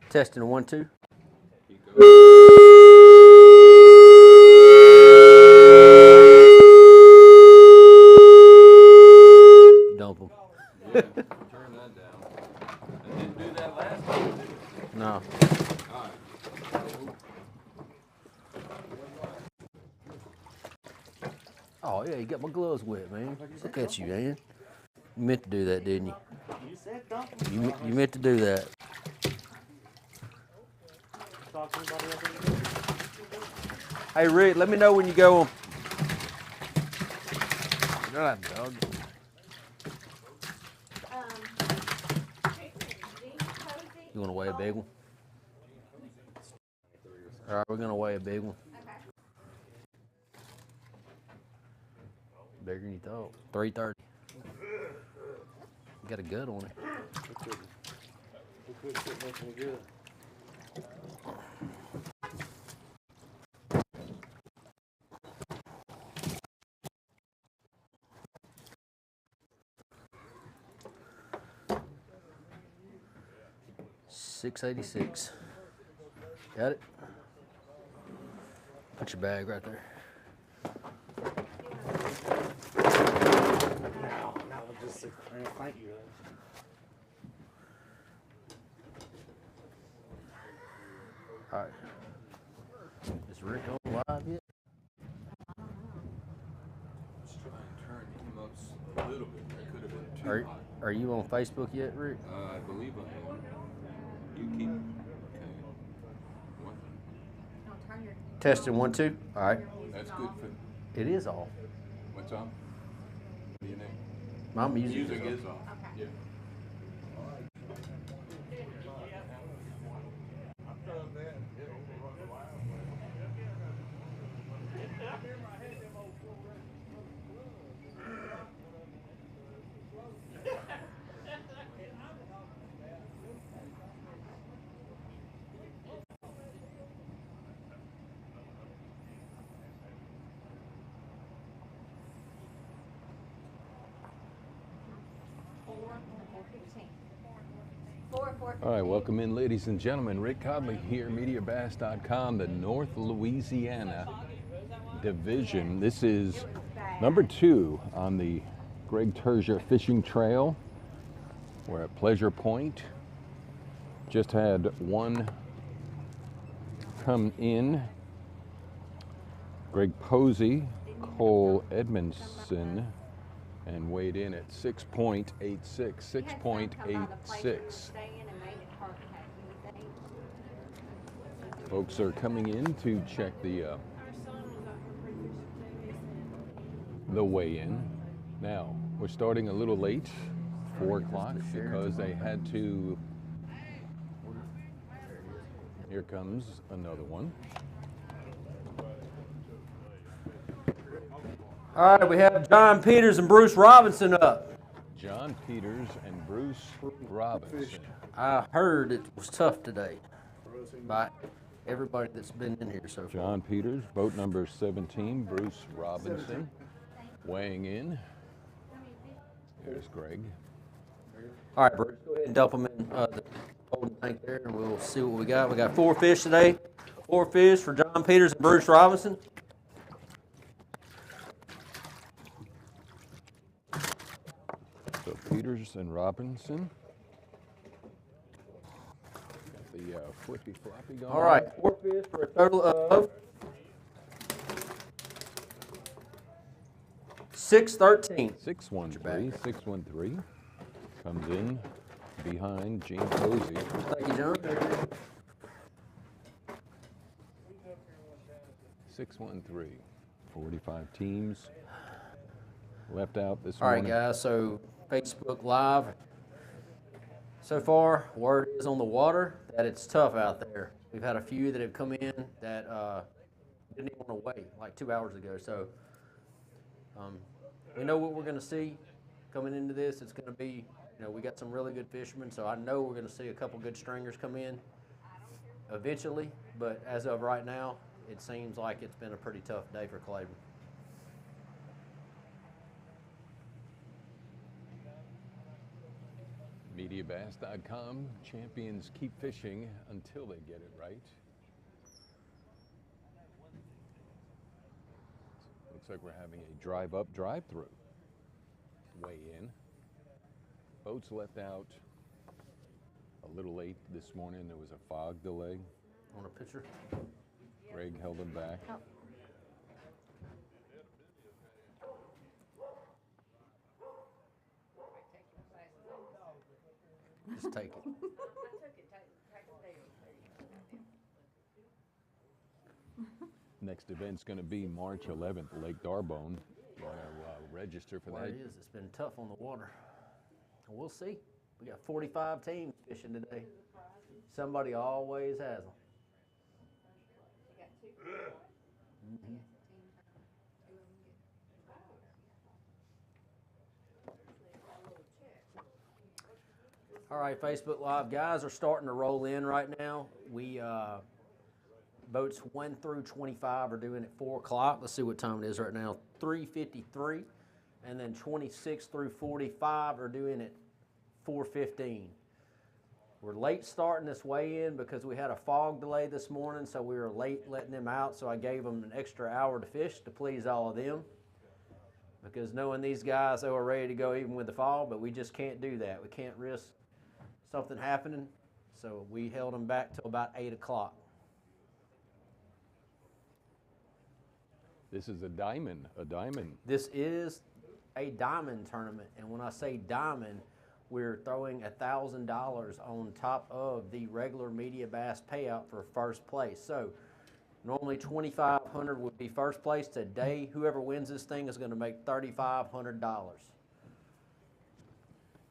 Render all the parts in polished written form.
Testing 1, 2. Dump them. Yeah, turn that down. I didn't do that last time, did I? No. All right. Oh, yeah, you got my gloves wet, man. Look at you, man. You meant to do that, didn't you? You said dump them. You meant to do that. Talk to anybody else? Hey, Rick, let me know when you go on. God, dog. You want to weigh a big one? All right, we're going to weigh a big one. Bigger than you thought. 330. You got a gut on it. We couldn't sit much any good. $6.86. Got it? Put your bag right there. No, just thank you. All right. Is Rick on live yet? Let's try and turn him up a little bit. That could have been too high. Are you on Facebook yet, Rick? I believe I am. You keep. Okay. What? Testing 1, 2. All right. That's good for. It is off. What's on? What do you name? My music Music is off. Yeah. All right, welcome in, ladies and gentlemen. Rick Codley here, MediaBass.com, the North Louisiana Division. This is number 2 on the Greg Terzia Fishing Trail. We're at Pleasure Point. Just had one come in. Greg Posey, Cole Edmondson, and weighed in at 6.86. 6.86. Folks are coming in to check the weigh-in. Now, we're starting a little late, 4 o'clock, because they had to. Here comes another one. All right, we have John Peters and Bruce Robinson up. John Peters and Bruce Robinson. I heard it was tough today by everybody that's been in here so far. John Peters, boat number 17, Bruce Robinson, weighing in. There's Greg. All right, Bruce, go ahead and dump them in the holding tank there, and we'll see what we got. We got 4 fish today. 4 fish for John Peters and Bruce Robinson. So Peters and Robinson. Got the flippy floppy going. All right, 4 fish for a total of 613. 613. 613 comes in behind Gene Posey. Thank you, John. 613. 45 teams left out this All right, morning. guys, so Facebook Live. So far, word is on the water that it's tough out there. We've had a few that have come in that didn't even want to wait, like 2 hours ago. So we know what we're going to see coming into this. It's going to be, we got some really good fishermen, so I know we're going to see a couple good stringers come in eventually. But as of right now, it seems like it's been a pretty tough day for Claiborne. MediaBass.com. Champions keep fishing until they get it right. Looks like we're having a drive-up, drive-through weigh-in. Boats left out a little late this morning. There was a fog delay. Want a picture? Greg held them back. Oh. Just take it. Next event's going to be March 11th, Lake D'Arbonne. You want to register for Well, that? it is. It's been tough on the water. We'll see. We got 45 teams fishing today. Somebody always has them. All right, Facebook Live guys are starting to roll in right now. We boats 1 through 25 are doing at 4 o'clock. Let's see what time it is right now. 3:53, and then 26 through 45 are doing at 4:15. We're late starting this weigh-in because we had a fog delay this morning, so we were late letting them out. So I gave them an extra hour to fish to please all of them. Because knowing these guys, they were ready to go even with the fog, but we just can't do that. We can't risk something happening, so we held them back till about 8 o'clock. This is a diamond. This is a diamond tournament, and when I say diamond, we're throwing $1,000 on top of the regular media bass payout for first place. So normally $2,500 would be first place. Today, whoever wins this thing is going to make $3,500.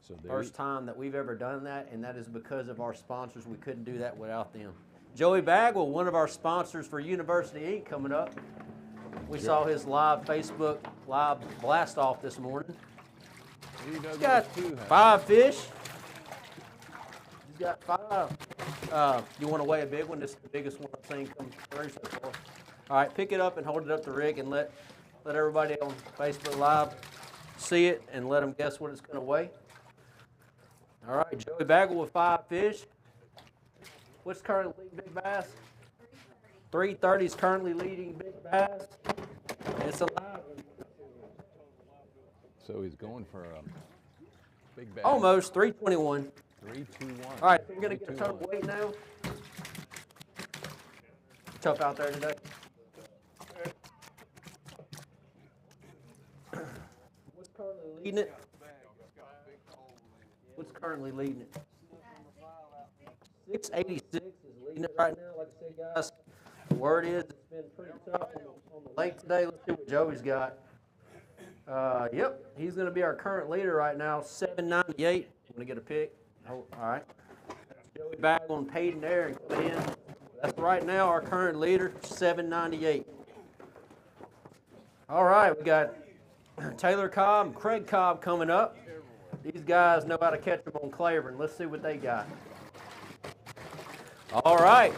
So First time that we've ever done that, and that is because of our sponsors. We couldn't do that without them. Joey Bagwell, one of our sponsors for University Inc. coming up. We saw his live Facebook live blast off this morning. He's Got 5 fish. He's got 5. You want to weigh a big one? This is the biggest one I've seen come through so far. All right, pick it up and hold it up to Rick and let everybody on Facebook Live see it and let them guess what it's going to weigh. All right, Joey Bagwell with 5 fish. What's currently leading Big Bass? 330 is currently leading Big Bass. It's a live one. So he's going for a big bass. Almost 321. 321. All right, we're going to get a total weight now. Tough out there today. What's currently leading it? What's currently leading it? 686 is leading it right now. Like I said, guys, the word is it's been pretty tough on the lake today. Let's see what Joey's got. Yep, he's going to be our current leader right now, 798. Want to get a pick? Oh, all right. Joey back on Payton there and come in. That's right now our current leader, 798. All right, we got Taylor Cobb and Craig Cobb coming up. These guys know how to catch them on Claiborne. Let's see what they got. All right.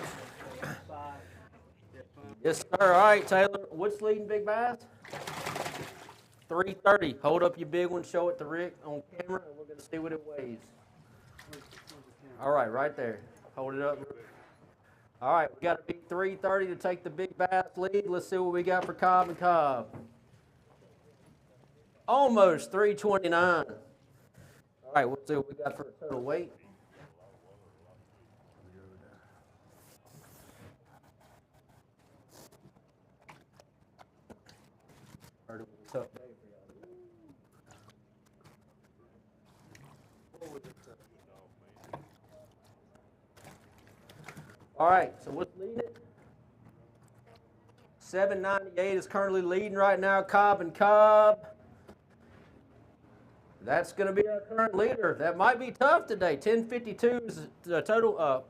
Yes, sir. All right, Taylor. What's leading Big Bass? 330. Hold up your big one. Show it to Rick on camera, and we're going to see what it weighs. All right, right there. Hold it up. All right, we got to beat 330 to take the Big Bass lead. Let's see what we got for Cobb and Cobb. Almost 329. All right, we'll see what we got for a total weight. Tough day for y'all. All right, so what's leading it? 798 is currently leading right now, Cobb and Cobb. That's going to be our current leader. That might be tough today. 1052 is the total.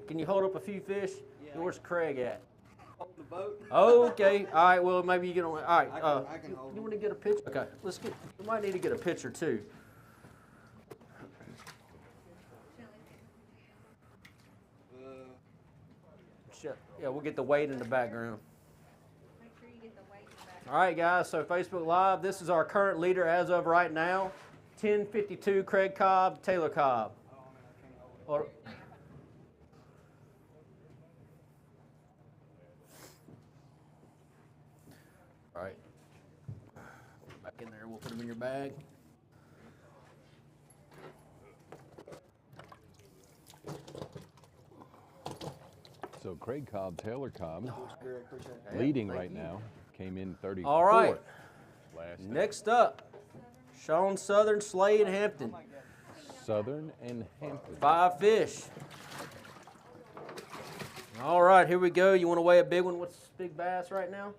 Can you hold up a few fish? Yeah. Where's Craig at? Hold the boat. Okay. All right. Well, maybe you get on. All right. I can hold you want to get a picture? Okay. Let's get. We might need to get a picture too. Yeah, we'll get the weight in the background. Make sure you get the weight in the back. All right, guys. So Facebook Live. This is our current leader as of right now. 1052 Craig Cobb, Taylor Cobb. Or, all right. Back in there, we'll put them in your bag. So Craig Cobb, Taylor Cobb, Greg, appreciate it. leading right now. Came in 34th. All right. Last night. Next up, Sean Southern, Slade Hampton. Southern and Hampton. 5 fish. All right, here we go. You want to weigh a big one? What's this big bass right now?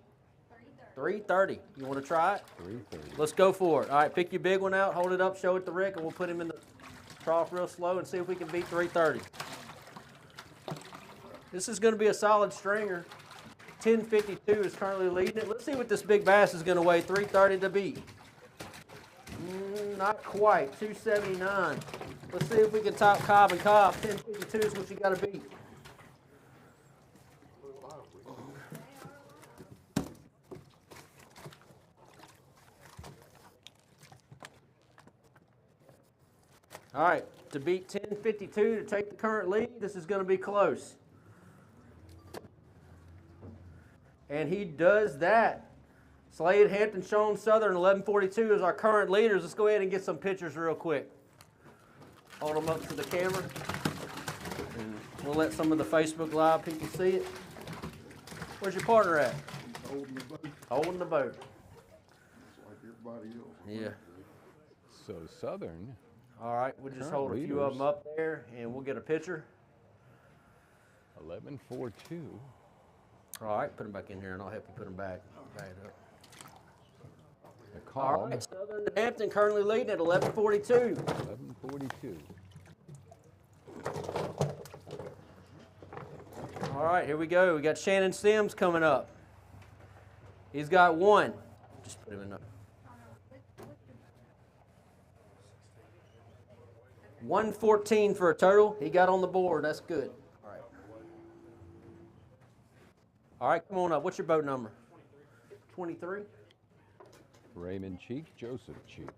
330. You want to try it? 330. Let's go for it. All right, pick your big one out, hold it up, show it to Rick, and we'll put him in the trough real slow and see if we can beat 330. This is going to be a solid stringer. 1052 is currently leading it. Let's see what this big bass is going to weigh. 330 to beat. Not quite. 279. Let's see if we can top Cobb and Cobb. 1052 is what you got to beat. All right, to beat 1052 to take the current lead, this is going to be close. And he does that. Slade Hampton, Sean Southern, 1142 is our current leaders. Let's go ahead and get some pictures real quick. Hold them up to the camera. And we'll let some of the Facebook Live people see it. Where's your partner at? Holding the boat, Holding the boat. just like everybody else. Yeah. So Southern, All right, we'll just Current hold a few of leaders. them up there and we'll get a picture. 1142. All right, put them back in here and I'll help you put them back. Back it up. The All Cobb, right, Southern and Hampton currently leading at 1142. 1142. All right, here we go. We got Shannon Sims coming up. He's got one. Just put him in there. 114 for a total. He got on the board. That's good. All right. All right, come on up. What's your boat number? 23. Raymond Cheek, Joseph Cheek.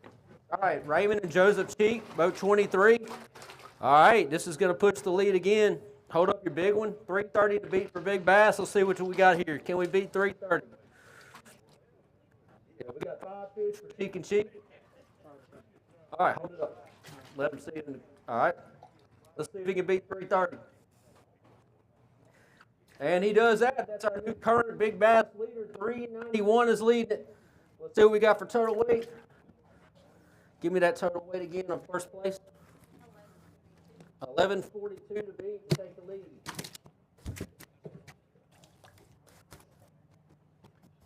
All right, Raymond and Joseph Cheek, boat 23. All right, this is going to push the lead again. Hold up your big one. 330 to beat for big bass. Let's see what we got here. Can we beat 330? Yeah, we got 5 fish for Cheek and Cheek. All right, hold it up. Let them see it. All right, let's see if he can beat 330. And he does that. That's our new current big bass leader. 391 is leading it. Let's see what we got for total weight. Give me that total weight again on first place. 1142 to beat to take the lead.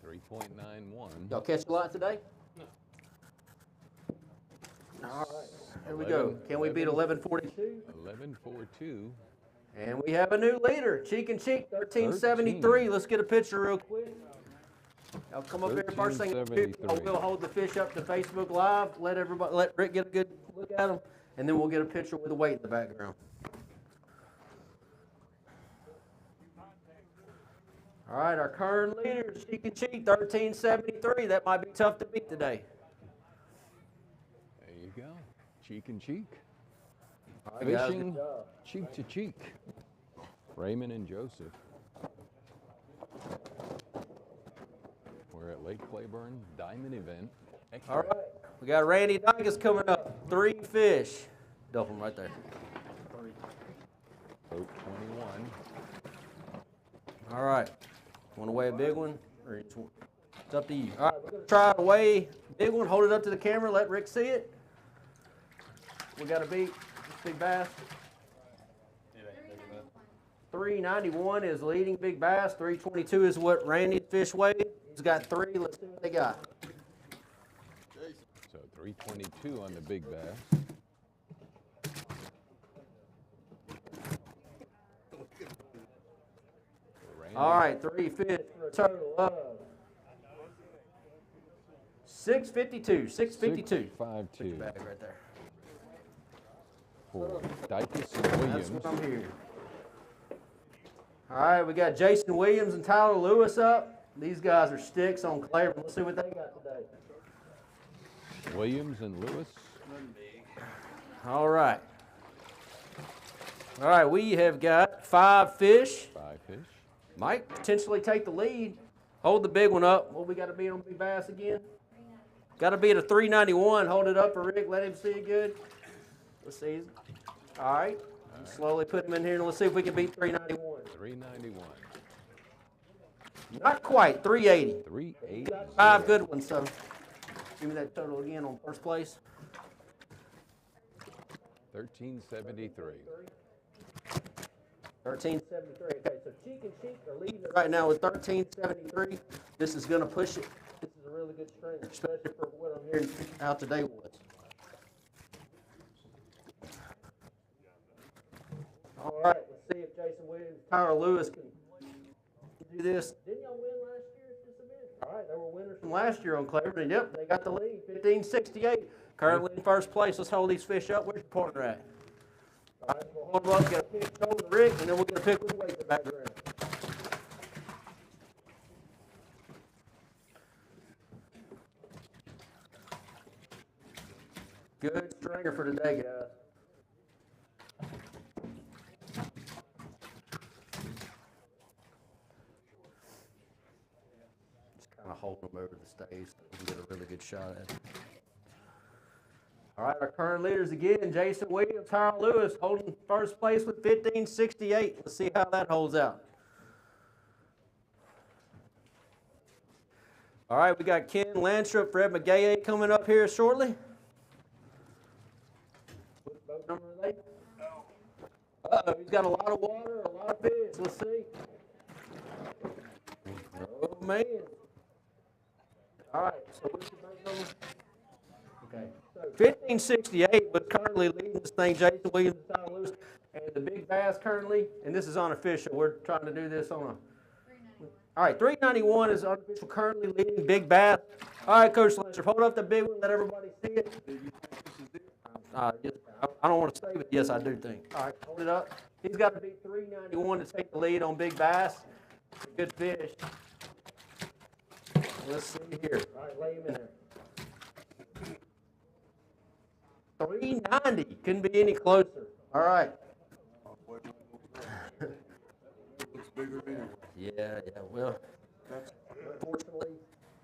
3.91. Y'all catch a lot today? No. All right, here we go. Can we beat 1142? 1142. And we have a new leader, Cheek and Cheek, 1373. Let's get a picture real quick. Y'all come up here. First thing I will hold the fish up to Facebook Live. Let Rick get a good look at them, and then we'll get a picture with the weight in the background. All right, our current leader, Cheek and Cheek, 1373. That might be tough to beat today. There you go. Cheek and Cheek. All right, guys, Fishing good job. cheek to cheek. Raymond and Joseph. We're at Lake Claiborne Diamond Event. All right, we got Randy Dykus coming up. 3 fish. Dump them right there. Boat 21. All right. Want to weigh a big one? Or it's up to you. All right, we're going to try to weigh a big one. Hold it up to the camera. Let Rick see it. We got to beat this big bass. 391 is leading big bass. 322 is what Randy's fish weighed. He's got 3. Let's see what they got. So 322 on the big bass. Randy, All right, 3 fish for a total of 652. 652. 652 Bag right there. for Dykus and That's Williams. what I'm hearing. All right, we got Jason Williams and Tyler Lewis up. These guys are sticks on Claiborne. Let's see what they got today. Williams and Lewis. All right. All right, we have got 5 fish. 5 fish. Might potentially take the lead. Hold the big one up. What we got to be on big bass again? Got to be at a 391. Hold it up for Rick. Let him see it good. Let's see. All right. Slowly put him in here and let's see if we can beat 391. 391. Not quite. 380. 380. 5 good ones. So give me that total again on first place. 1373. 1373. Okay, so Cheek and Cheek are leading it right now with 1373. This is going to push it. This is a really good string, especially for what I'm hearing out today was. All right, let's see if Jason Williams, Tyler Lewis can do this. Didn't y'all win last year at this event? All right, they were winners from last year on Claiborne. Yep, they got the lead, 1568. Currently in first place. Let's hold these fish up. Where's your partner at? All right, we'll hold them up. Got to pick over the Rick, and then we're going to pick with the weight in the background. Good stringer for today, guys. Just kind of hold them over the stage so we can get a really good shot at it. All right, our current leaders again, Jason Williams, Harold Lewis, holding first place with 1568. Let's see how that holds out. All right, we got Ken Landstrup, Fred McGay coming up here shortly. What boat number are they? Uh-oh, he's got a lot of water, a lot of fish. Let's see. Oh, man. All right, so what's the boat number? Okay. So 1568 was currently leading this thing, Jason Williams and Tyler Lewis. And the big bass currently, and this is unofficial, we're trying to do this on a... All right, 391 is unofficial, currently leading big bass. All right, Coach Lancer, hold up the big one, let everybody see it. I don't want to say, but yes, I do think. All right, hold it up. He's got to be 391 to take the lead on big bass. Good fish. Let's see here. All right, lay him in there. 390. Couldn't be any closer. All right. Looks bigger anyway. Yeah, well, unfortunately,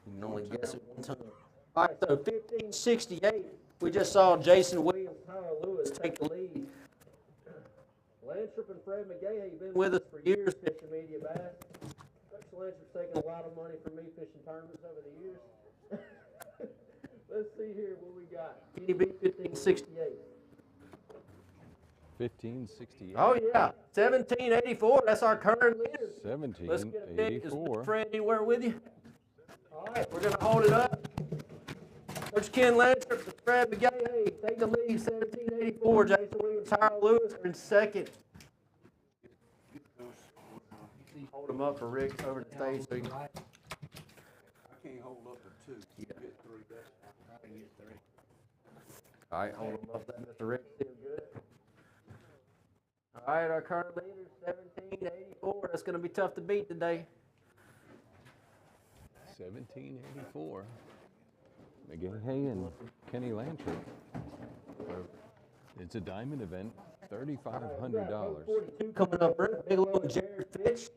you can only guess it one time. All right, so 1568, we just saw Jason Williams, Tyler Lewis take the lead. Landstrup and Fred McGay have been with us for years fishing media bass. Coach Landstrup's taken a lot of money from me fishing tournaments over the years. Let's see here what we got. Can he beat 1568? 1568. Oh, yeah. 1784. That's our current leader. Let's get a pick. Is 1784. Fred anywhere with you? All right, we're going to hold it up. Coach Ken Landstrup and Fred McGay, take the lead. 1784. Jason Williams, Harold Lewis are in second. Hold them up for Rick over the stage. So I can't hold up to 2. You get 3. I can get 3. All right, hold them up. Let Mr. Rick feel good. All right, our current leader, 1784. That's going to be tough to beat today. 1784. McGahey and Kenny Landry. It's a diamond event, $3,500. 42 coming up, Brent Bigelow and Jared Fitch.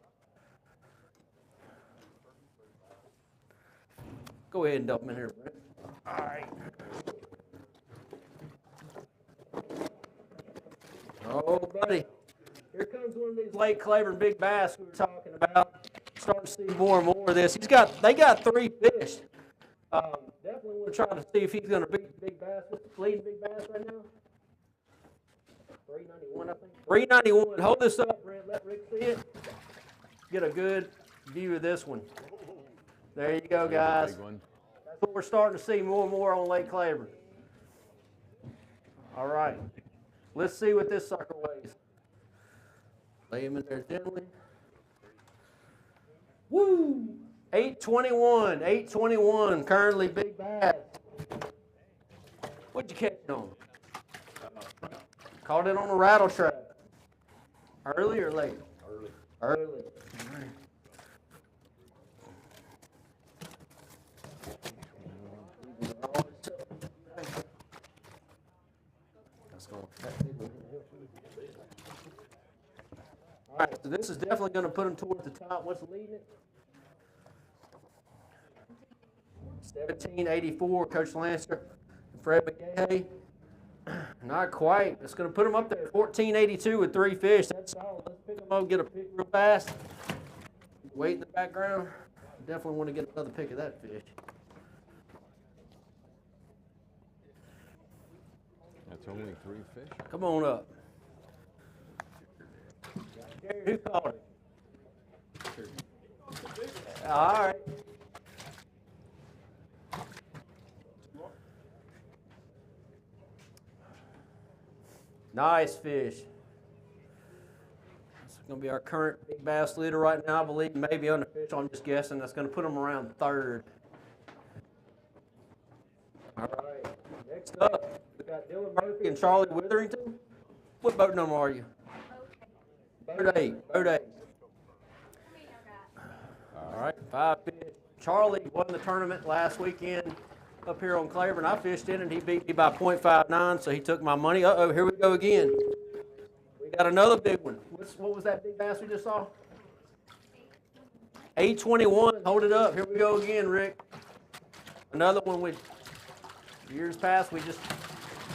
Go ahead and dump them in here, Brent. All right. Oh, buddy. Here comes one of these Lake Claiborne big bass we were talking about. Starting to see more and more of this. They got 3 fish. Definitely want to try to see if he's going to beat big bass. What's the leading big bass right now? 391, I think. 391. Hold this up, Brent. Let Rick see it. Get a good view of this one. There you go, guys. That's what we're starting to see more and more on Lake Claiborne. All right. Let's see what this sucker weighs. Lay him in there gently. Woo! 821. 821. Currently big bass. What'd you catch it on? Caught it on a rattle trap. Early or late? Early. right, so this is definitely going to put them towards the top. What's leading it? 1784, Coach Lancer, Fred McGahey. Not quite. It's going to put them up there. 1482 with 3 fish. That's solid. Let's pick them up, get a pick real fast. Wait in the background. Definitely want to get another pick of that fish. That's only 3 fish. Come on up. Jared, who caught it? All right. Nice fish. That's going to be our current big bass leader right now, I believe. Maybe unofficial, I'm just guessing. That's going to put him around 3rd. All right. Next up, we got Dylan Murphy and Charlie Witherington. What boat number are you? Boat 8. Boat 8. All right, 5 fish. Charlie won the tournament last weekend up here on Claiborne. I fished in and he beat me by .59, so he took my money. Uh-oh, here we go again. We got another big one. What was that big bass we just saw? 821. Hold it up. Here we go again, Rick. Another one with years past, we just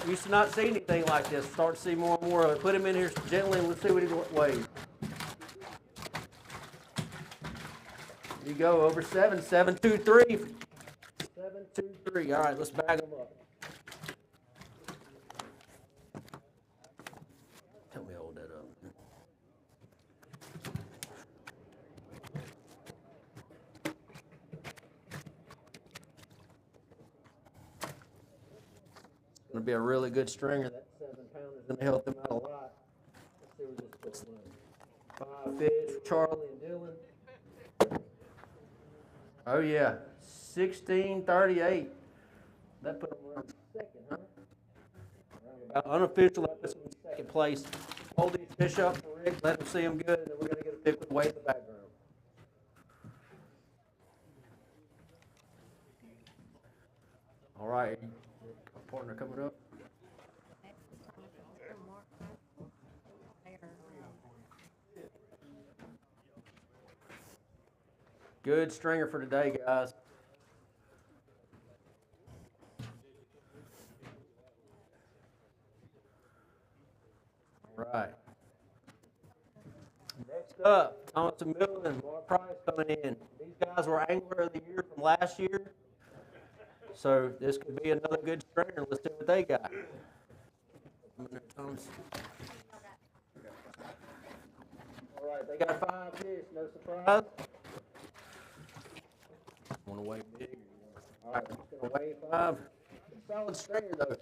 used to not see anything like this. Start to see more and more of it. Put him in here gently and let's see what he weighs. Here you go, over 7, 723. 723. All right, let's bag them up. Tell me to hold that up. It's going to be a really good stringer. That 7 pounder is going to help them out a lot. Let's see where this puts them. 5 fish for Charlie and Dylan. Oh yeah, 1638. That put them around 2nd, huh? About unofficial, that puts them in 2nd place. Hold these fish up for Rick, let them see them good, and then we're going to get a pick with weight in the background. All right, our partner coming up. Good stringer for today, guys. All right. Next up, Thomas and Milton and Mark Price coming in. These guys were Angler of the Year from last year. So this could be another good stringer. Let's see what they got. All right, they got 5 fish, no surprise. Want to weigh big? All right, it's going to weigh 5. Solid stringer, though.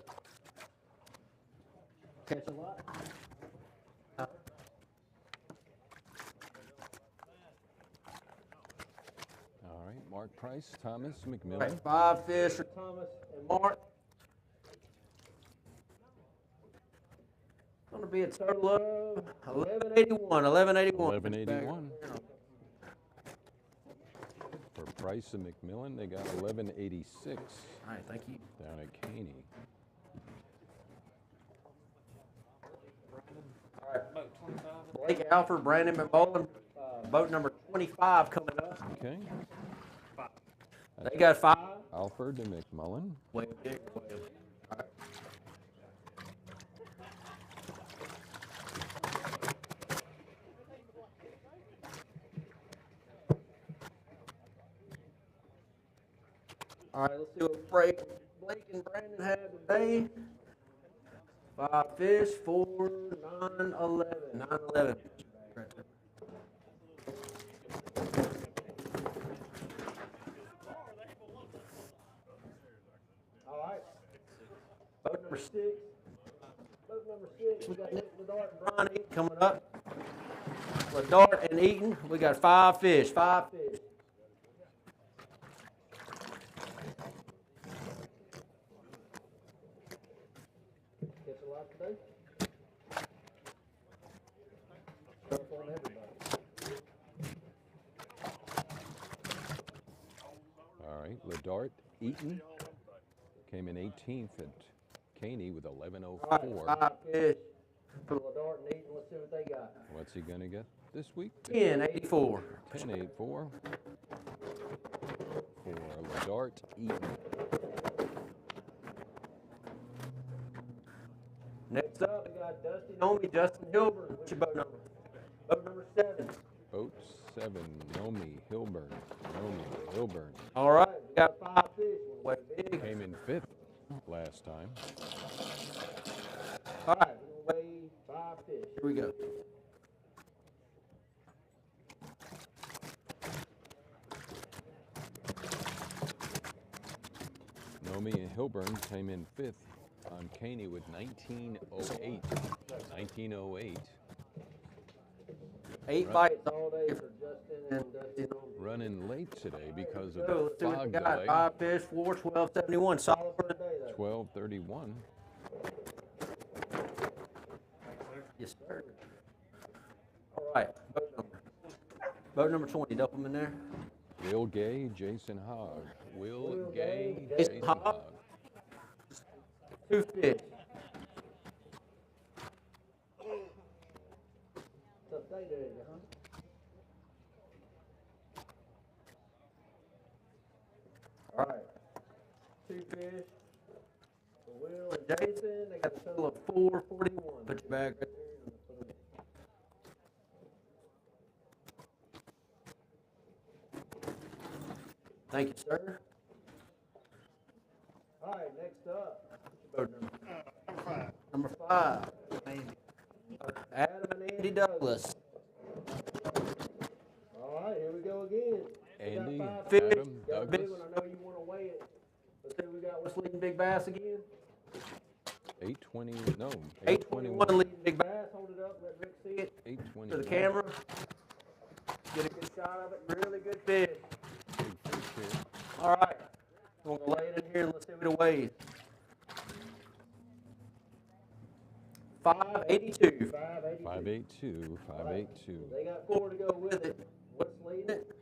Catch a lot. All right, Mark Price, Thomas McMillan. All right, 5 fish for Thomas and Mark. It's going to be a total of 1181. 1181. 1181. For Price and McMillan, they got 1186. All right, thank you. Down at Caney. All right, Blake Alford, Brandon McMullen, boat number 25 coming up. Okay. They got 5. Alford and McMullen. Way big, way big. All right. All right, let's see what Blake and Brandon had today. 5 fish, 4, 9, 11. 9, 11. Right there. All right. Boat number 6. Boat number 6, we got Nick Ledart and Brian Eaton coming up. Ledart and Eaton, we got 5 fish. 5 fish. Catch a lot today? Tough on everybody. All right, Ledart, Eaton came in 18th at Caney with 1104. All right, 5 fish for Ledart and Eaton. Let's see what they got. What's he gonna get? this week? 1084. 1084 for Dart Eaton. Next up, we got Dusty Nomi, Justin Hilburn. What's your boat number? Boat number 7. Boat 7, Nomi Hilburn. Nomi Hilburn. All right, we got 5 fish. Way big. Came in 5th last time. All right, we're gonna weigh 5 fish. Here we go. Nomi and Hilburn came in 5th. On Caney with 1908. 1908. 8 bites all day for Justin and Dusty Nomi. Running late today because of So the let's see what fog we got. delay. 5 fish, 4, 1271. Solid for the day, though. 12:31. Yes, sir. All right, boat number 20. Dump them in there. Will Gay, Jason Hogg. Will Gay, Jason Jason Hogg. Hogg. 2 fish. Tough day today, huh? All right. 2 fish for Will and Jason. They got a total of 441. Put your bag right there. Thank you, sir. All right, next up. Boat number 5. Adam and Andy Douglas. All right, here we go again. Andy, We got 5 fish. Adam, Got a big Douglas. one. I know you want to weigh it. Let's see what we got. What's leading Big Bass again? 820, no, 821 leading Big Bass. Hold it up. Let Rick see it. 821. To the camera. Get a good shot of it. Really good fish. Big fish here. All right. We're going to lay it in here and let's see what it weighs. 582. 582, 582. They got 4 to go with it. What's leading it?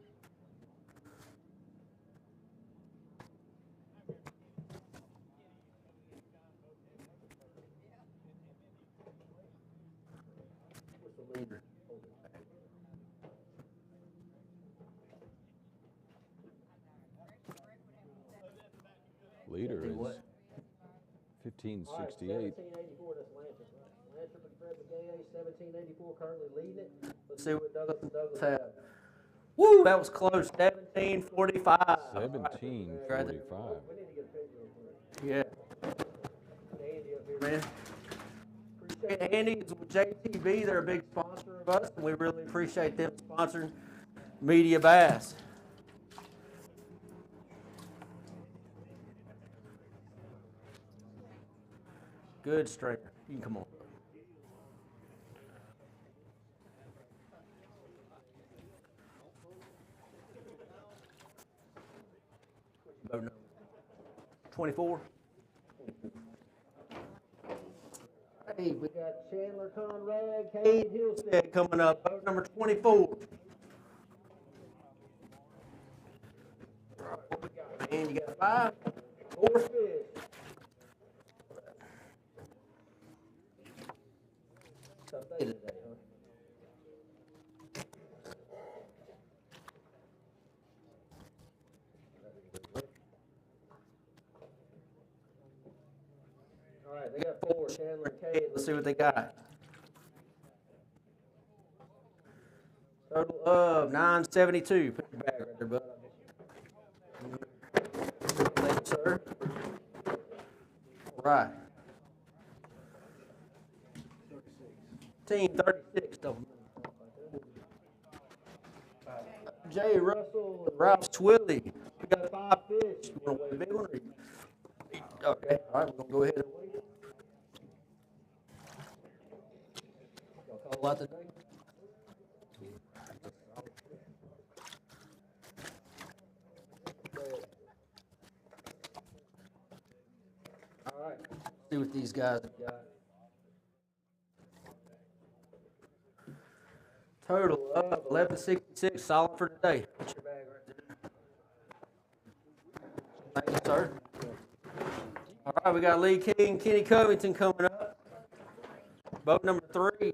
What's the leader? Leader is What? 1568. 1784, that's Lancer. Lancer McFred McGay, 1784, currently leading it. Let's see what Douglas and Douglas have. Woo, that was close. 1745. 1745. We need to get a picture of it. Yeah. Andy up here, man. Appreciate Andy. It's with JTB. They're a big sponsor of us, and we really appreciate them sponsoring Media Bass. Good stringer. You can come on. Boat number 24. Hey, we got Chandler Conrad, Cade Hillstead coming up. Boat number 24. And you got 5, 4 fish. Tough day today, huh? All right, they got 4, Chandler and Cade. Let's see what they got. Total of 972. Put your bag right there, bud. Thank you, sir. All right. 36. Jay Russell and Ralph Swilly. We got 5 fish. You want to weigh a big one? Or you... Okay. All right, we're going to go ahead and weigh it. Y'all call out today? All right. Let's see what these guys have got. Total of 1166, solid for today. Put your bag right there. Thank you, sir. All right, we got Lee King and Kenny Covington coming up. Boat number 3.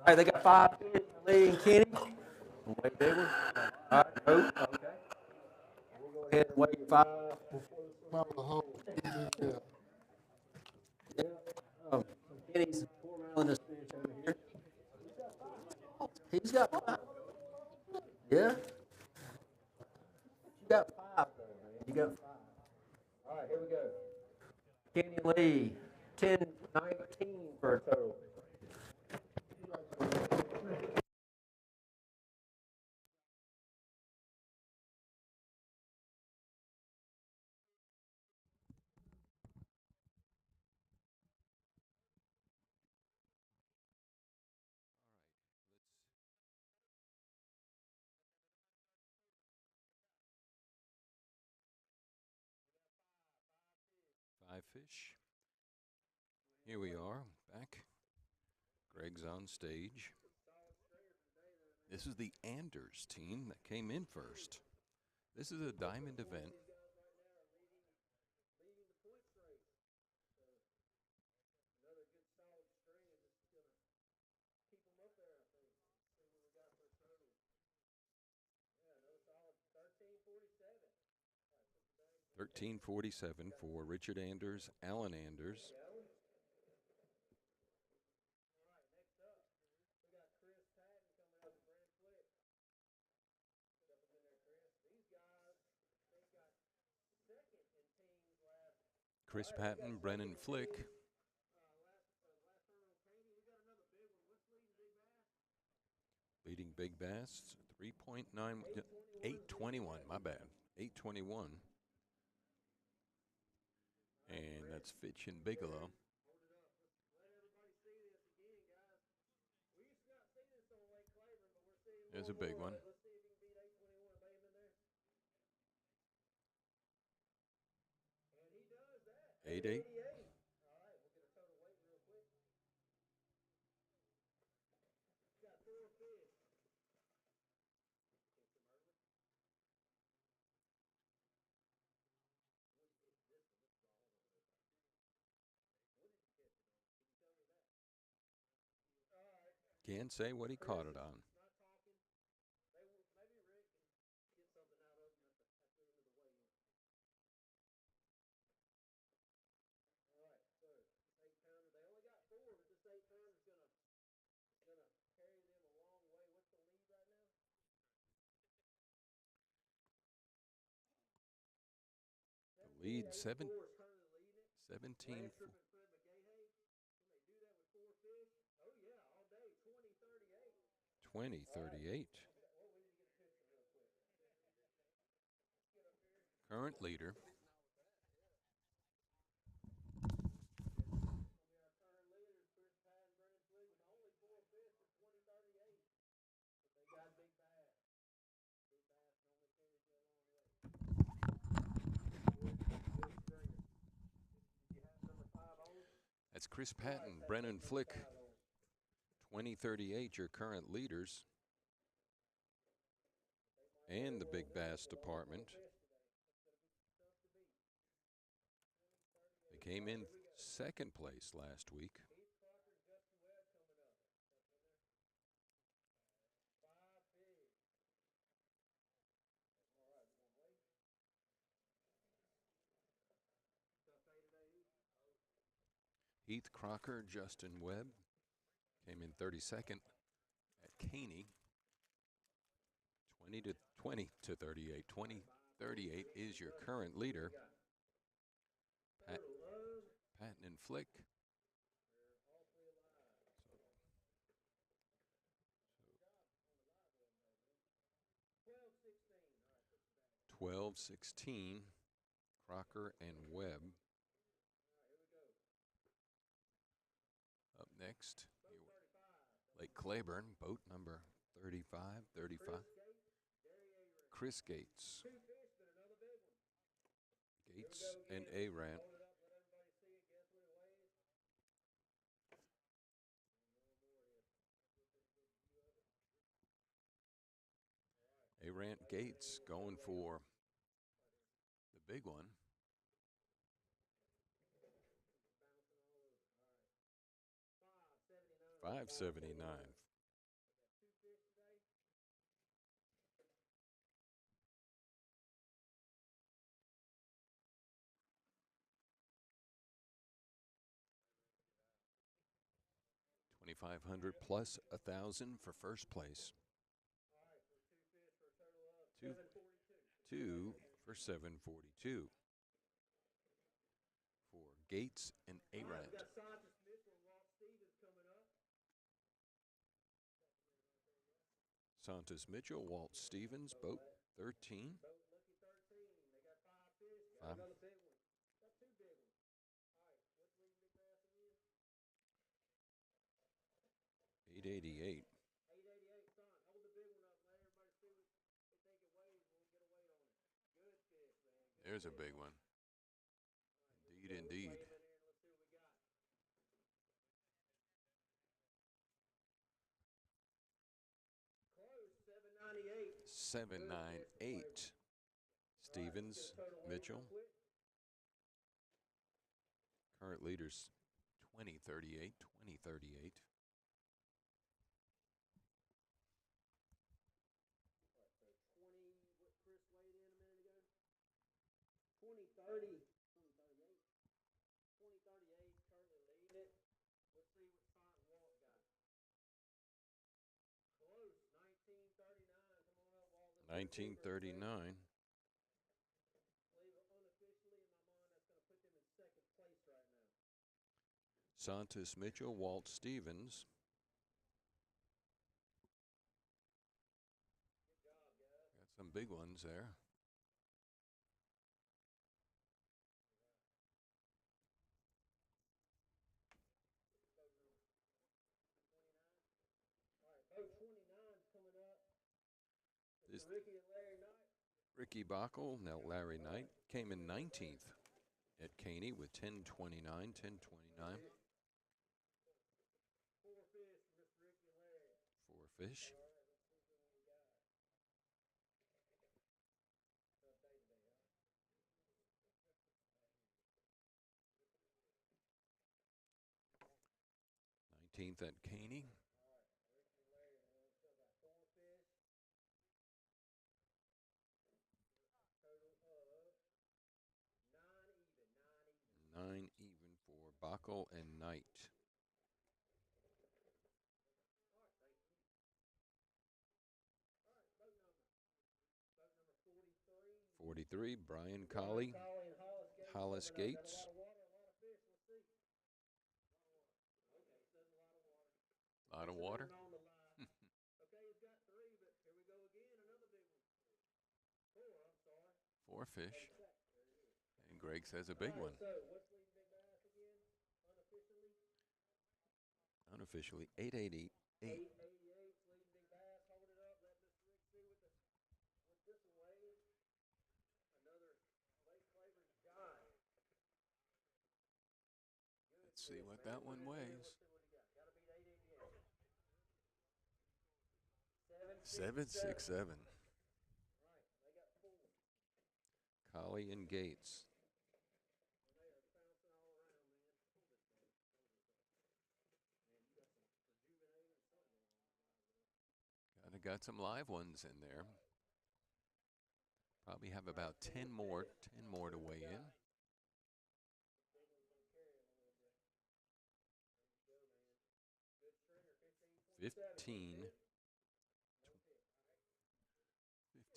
right, they got 5 kids, Lee and Kenny. Way bigger. All right, no, okay. We'll go ahead and wait 5. Not the whole. Yeah. Yeah. Kenny's pouring this fish over here. He's got 5. Yeah. You got 5 though, man. You got 5. All right, here we go. Kenny and Lee, 10-19 for a total. Five fish. Here we are, back. Greg's on stage. This is the Anders team that came in first. This is a diamond event. $13.47 for Richard Anders, Alan Anders. Chris Patton, Brennan Flick. Leading Big Bass, 3.9, 821, my bad, 821. And that's Fitch and Bigelow. There's a big one. 8-8. Can't say what he caught it on. The lead 17. 20-38. Current leader. That's Chris Patton, Brennan Flick. 20-38, your current leaders. And the Big Bass department. They came in second place last week. Heath Crocker, Justin Webb came in 32nd at Caney. 20-38. 20-38 is your current leader. Patton and Flick. 12-16, Crocker and Webb. Up next, Lake Claiborne, boat number 35. Chris Gates. Gates and Arant. Arant Gates going for the big one. $5.79 $2,500 plus $1,000 for first place. Two for 742 for Gates and Arant. Santos Mitchell, Walt Stevens, boat 13. Five. 888. There's a big one. Indeed, indeed. 798. Stevens, Mitchell. Current leaders 2038, 2038. Let's see what Walt got. Close, 1939. Come on up, Walt. 1939. Unofficially, in my mind, that's going to put them in second place right now. Santos Mitchell, Walt Stevens. Good job, guys. Got some big ones there. Boat 29 is coming up. This Ricky and Larry Knight. Ricky Bockel, now Larry Knight, came in 19th at Caney with 1029, 1029. 4 fish for Mr. Ricky and Larry. 4 fish. All right, let's see what we got. Tough day today, huh? 19th at Caney. All right, Ricky and Larry, man. Still got 4 fish. Total of 9 even, 9 even. 9 even for Bockel and Knight. All right, thank you. All right, boat number. Boat number 43. 43, Brian Colley, Colley and Hollis Got a Gates. lot of water, a lot of fish. Let's see. Okay, it says a lot of water. Lot of water. On the line. Okay, he's got 3, but here we go again. Another big one. 4, I'm sorry. 4 fish. There it is. And Greg says a big All one. right, so what's leading big bass again? Unofficially? Unofficially, 888. 888, leading big bass. Hold it up. Let Mr. Rick see what this one weighs. Another Lake Claiborne giant. Good Let's see fish, what man. that one Let's weighs. see what he got. Got to beat 888. 767. Right, they got 4. Colley and Gates. And they are bouncing all around, man. Hold this thing. Hold this thing. Man, you got some rejuvenating something going on. Got some live ones in there. Probably have about 10 more to weigh in. Big one's gonna carry him a little bit. There you go, man. Good stringer, 15. 15.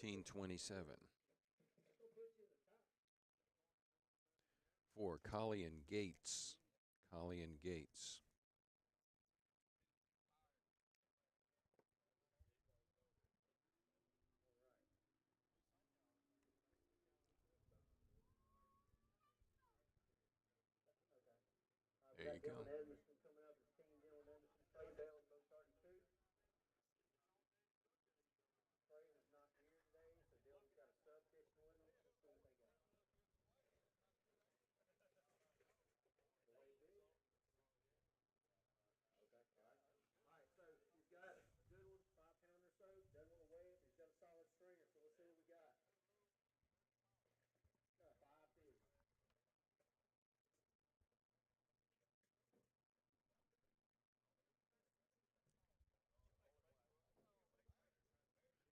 1527. For Colley and Gates. Colley and Gates. There you go. Dylan Edmondson coming up as Team Dylan Edmondson. Trey Bell's boat 32. Trey was not here today, so Dylan's got a sub fishing with him. Let's see what they got. The way big? Okay, all right. All right, so he's got a good one, 5 pounder or so. Doesn't want to weigh it. He's got a solid stringer, so let's see what we got. Got 5 fish.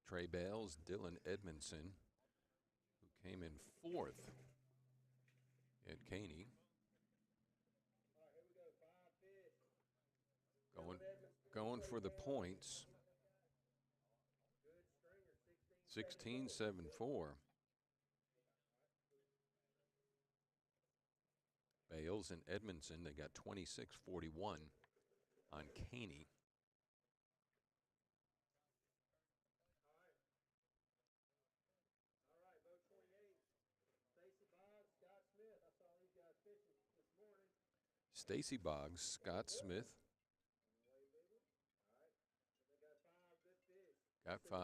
Trey Bales, Dylan Edmondson, who came in 4th at Caney. All right, here we go. 5 fish. Going Dylan going for the points. 16-7-4. Bales and Edmondson, they got 26-41 on Caney. Stacy Boggs, Scott Smith. Got 5.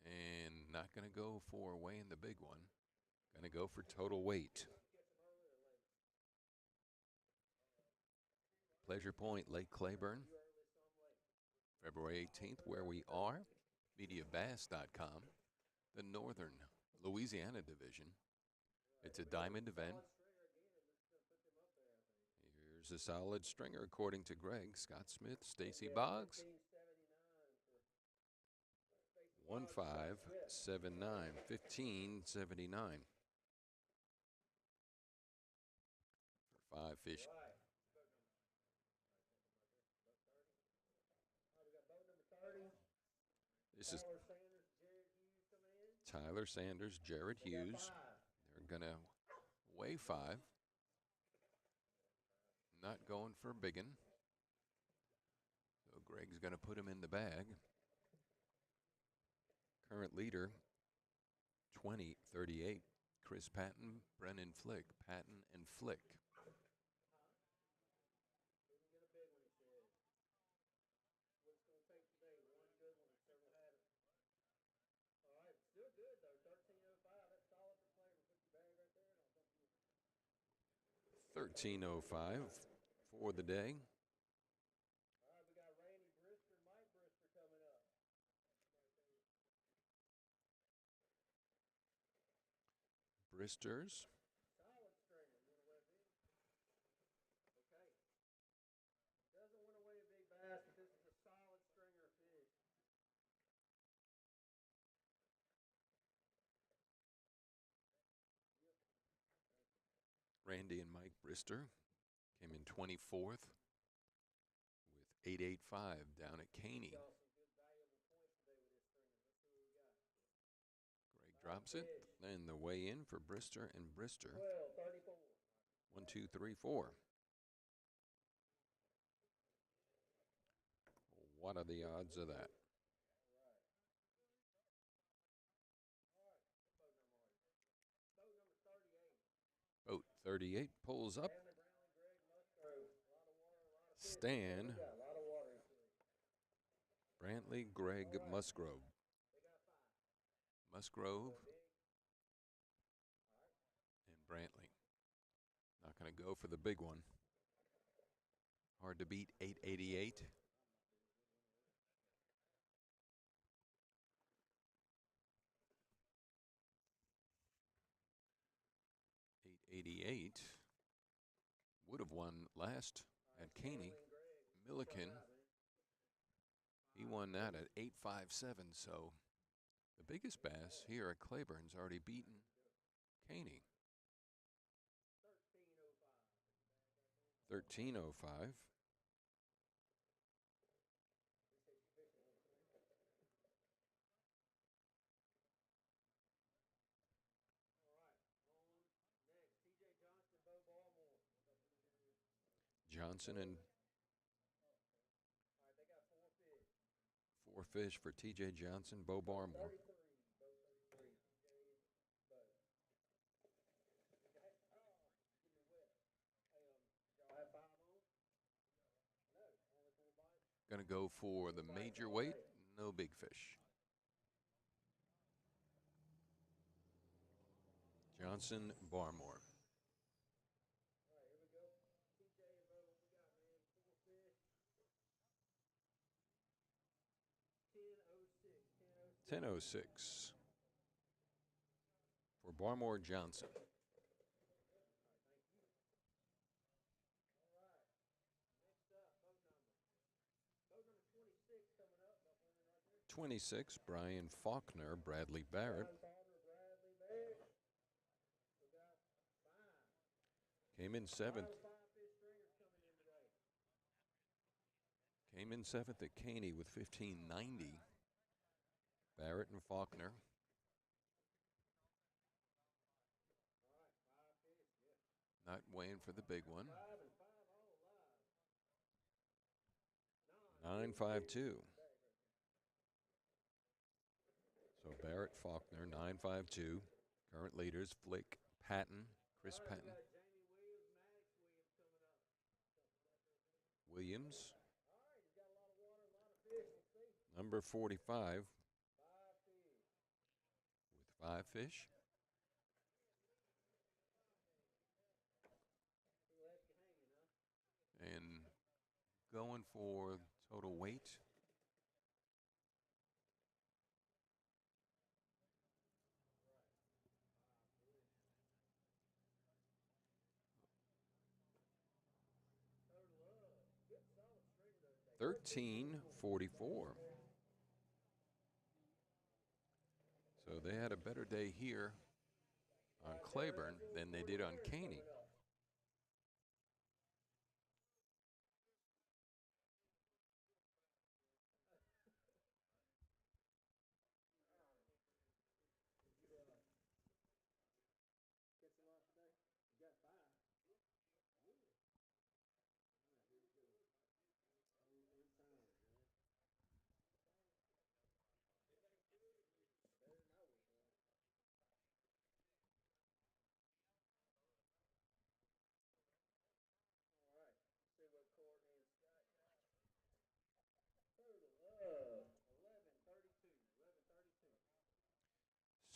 And not going to go for weighing the big one. Going to go for total weight. Pleasure Point, Lake Claiborne. February 18th, where we are. MediaBass.com. The Northern Louisiana Division. It's a diamond event. Here's a solid stringer, according to Greg. Scott Smith, Stacy Boggs. 1579, 1579. For 5 fish. This is Tyler Sanders, Jared Hughes. They're going to weigh 5. Not going for a biggin. So Greg's going to put him in the bag. Current leader, 20-38. Chris Patton, Brennan Flick. Patton and Flick. $13.05 for the day. Bristers. Randy and Mike Brister came in 24th with 8.85 down at Caney. Greg drops it. Then the weigh in for Brister and Brister. 1, 2, 3, 4. What are the odds of that? Boat 38 pulls up. Stan, Brantley, Greg Musgrove. Musgrove and Brantley. Not going to go for the big one. Hard to beat, 888. 888 would have won last at Caney. Milliken, he won that at 857. So the biggest bass here at Claiborne's already beaten Caney. 1305. Johnson and 4 fish for TJ Johnson, Bo Barmore. Going to go for the major weight, no big fish. Johnson, Barmore. $10.06 for Barmore Johnson. $26, Brian Faulkner, Bradley Barrett. Came in 7th. Came in 7th at Caney with 1590. Barrett and Faulkner. Not weighing for the big one. 952. So Barrett, Faulkner, 952. Current leaders, Flick, Patton, Chris Patton. Williams. Number 45 with 5 fish. And going for total weight. $13.44. So they had a better day here on Claiborne than they did on Caney.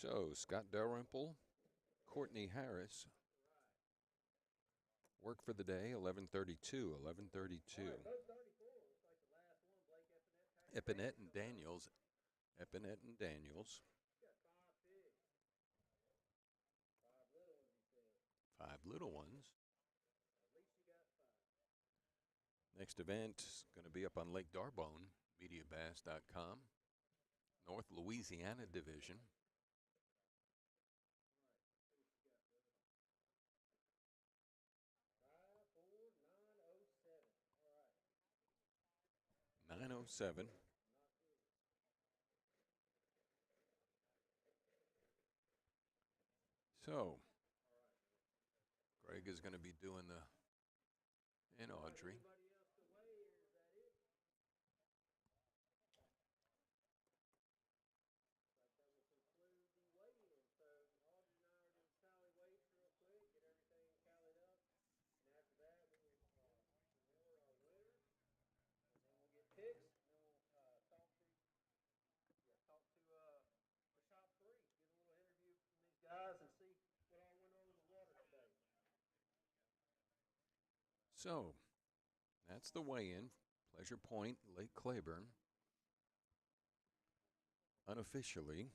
So Scott Dalrymple, Courtney Harris, work for the day, 11:32, 11:32. Epinette and Daniels, Epinette and Daniels. 5 little ones. Next event is going to be up on Lake Darbone, MediaBass.com, North Louisiana Division. $9.07. So, Greg is going to be doing the, and Audrey. Guys, and see what all went over the water today. So, that's the weigh-in. Pleasure Point, Lake Claiborne. Unofficially,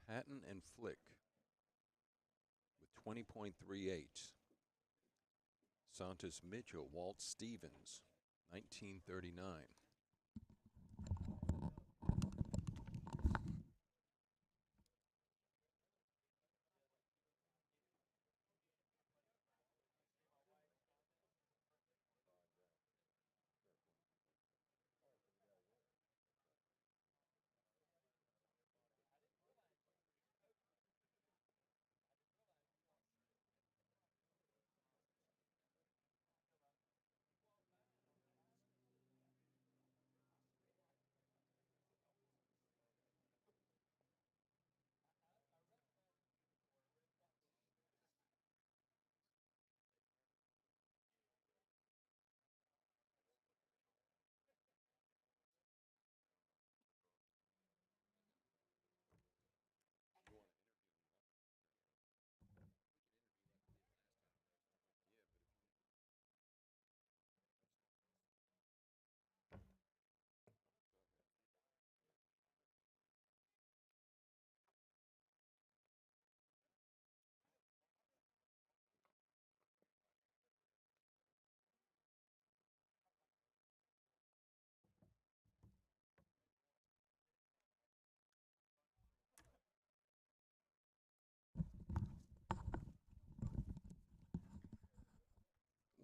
Patton and Flick with 20.38. Santos Mitchell, Walt Stevens, 1939.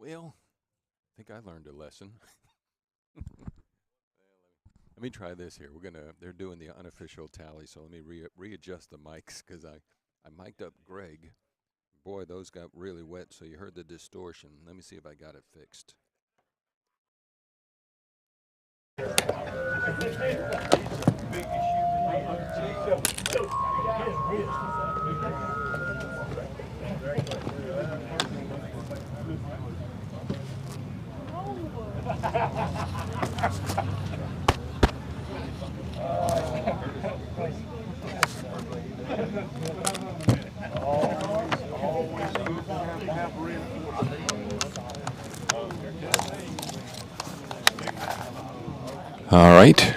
Well, think I learned a lesson. Let me try this here. They're doing the unofficial tally, so let me readjust the mics because I mic'd up Greg. Boy, those got really wet, so you heard the distortion. Let me see if I got it fixed. All right.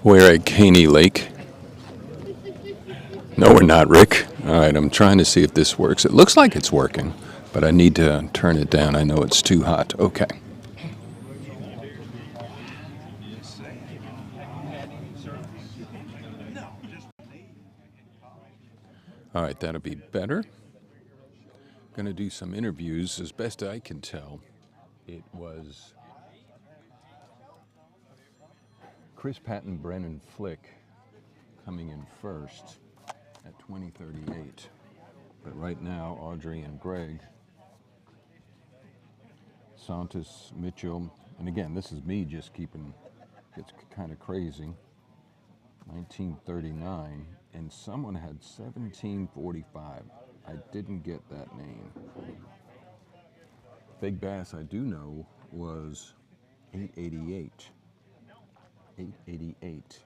We're at Caney Lake. No, we're not, Rick. All right, I'm trying to see if this works. It looks like it's working, but I need to turn it down. I know it's too hot. Okay. All right, that'll be better. Going to do some interviews. As best I can tell, it was Chris Patton, Brennan Flick coming in first at 2038. But right now, Audrey and Greg, Santos, Mitchell, and again, this is me just keeping, it's kind of crazy. 1939, and someone had 1745. I didn't get that name. Big Bass, I do know, was 888. 888.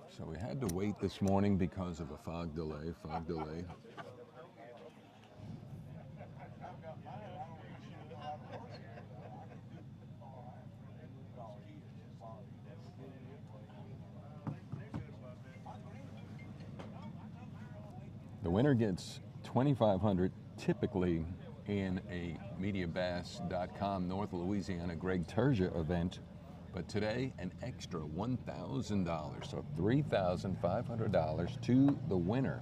So we had to wait this morning because of a fog delay. The winner gets $2,500 typically in a MediaBass.com North Louisiana Greg Terzia event, but today an extra $1,000, so $3,500 to the winner